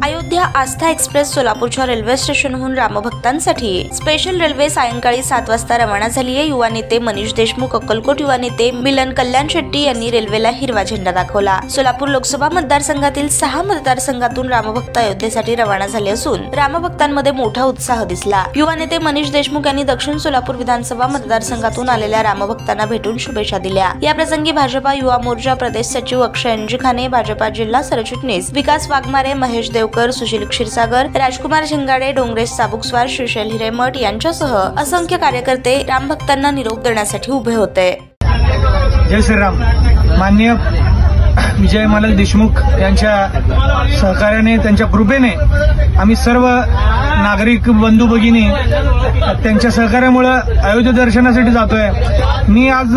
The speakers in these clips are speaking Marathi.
अयोध्या आस्था एक्सप्रेस सोलापूरच्या रेल्वे स्टेशनहून रामभक्तांसाठी स्पेशल रेल्वे सायंकाळी 7 वाजता रवाना झाली आहे। युवा नेते मनीष देशमुख, अक्कलकोट युवा नेते मिलन कल्याण शेट्टी यांनी रेल्वेला हिरवा झेंडा दाखवला। सोलापूर लोकसभा मतदारसंघातील 6 मतदारसंघातून रामभक्त अयोध्येसाठी रवाना झाले असून रामभक्तांमध्ये मोठा उत्साह दिसला। युवा नेते मनीष देशमुख यांनी दक्षिण सोलापूर विधानसभा मतदारसंघातून आलेल्या रामभक्तांना भेटून शुभेच्छा दिल्या। या प्रसंगी भाजपा युवा मोर्चा प्रदेश सचिव अक्षय अंजिखाने, भाजपा जिल्हा सरचिटणीस विकास वाघमारे, महेश देवकर, सुशील क्षीरसागर, राजकुमार झिंगाडे, डोंगरेश साबुकस्वार, श्रीशैल हिरेमठ यांच्यासह असंख्य कार्यकर्ते रामभक्तांना निरोप देण्यासाठी उभे होते। जय श्रीराम। माननीय विजय मल्ल देशमुख यांच्या सहकार्याने, त्यांच्या कृपेने आम्ही सर्व नागरिक बंधू भगिनी त्यांच्या सहकार्यामुळे अयोध्या दर्शनासाठी जातोय। मी आज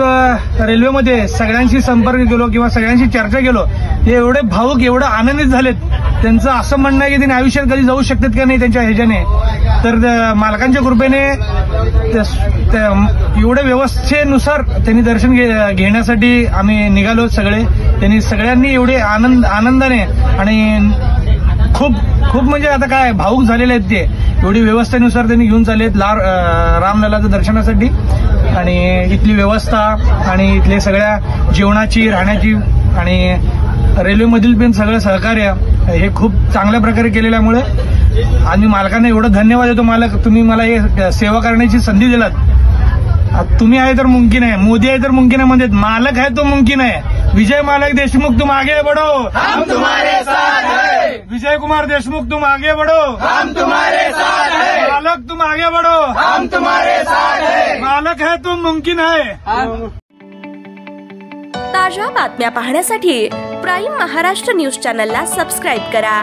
रेल्वेमध्ये सगळ्यांशी संपर्क केलो किंवा सगळ्यांशी चर्चा केलो, हे एवढे भावुक, एवढे आनंदित झालेत। त्यांचं असं म्हणणं आहे की त्यांनी आयुष्यात कधी जाऊ शकतात का नाही त्यांच्या ह्याच्याने, तर मालकांच्या कृपेने एवढ्या व्यवस्थेनुसार त्यांनी दर्शन घेण्यासाठी आम्ही निघालो सगळे। त्यांनी सगळ्यांनी एवढे आनंदाने आणि खूप म्हणजे आता काय भावुक झालेले आहेत ते, एवढी व्यवस्थेनुसार त्यांनी घेऊन चाललेत रामललाच्या दर्शनासाठी। आणि इथली व्यवस्था आणि इथले सगळ्या जेवणाची, राहण्याची आणि रेल्वेमधील पण सगळं सहकार्य हे खूप चांगल्या प्रकारे केलेल्यामुळे आम्ही मालकांना एवढं धन्यवाद देतो। मालक, तुम्ही मला हे सेवा करण्याची संधी दिलात। तुम्ही आहे तर मुमकिन आहे, मोदी आहे तर मुमकिन आहे, म्हणजे मालक आहे तो मुमकिन आहे। विजय मालक देशमुख तुम आगे बढ़ो, हम तुम्हारे साथ हैं। विजय कुमार देशमुख तुम आगे बढ़ो, हम तुम्हारे साथ हैं। मालक तुम आगे बढ़ो, हम तुम्हारे साथ हैं। मालक है तुम मुमकिन है। ताज्या बातम्या पाहण्यासाठी प्राईम महाराष्ट्र न्यूज चॅनलला सबस्क्राईब करा।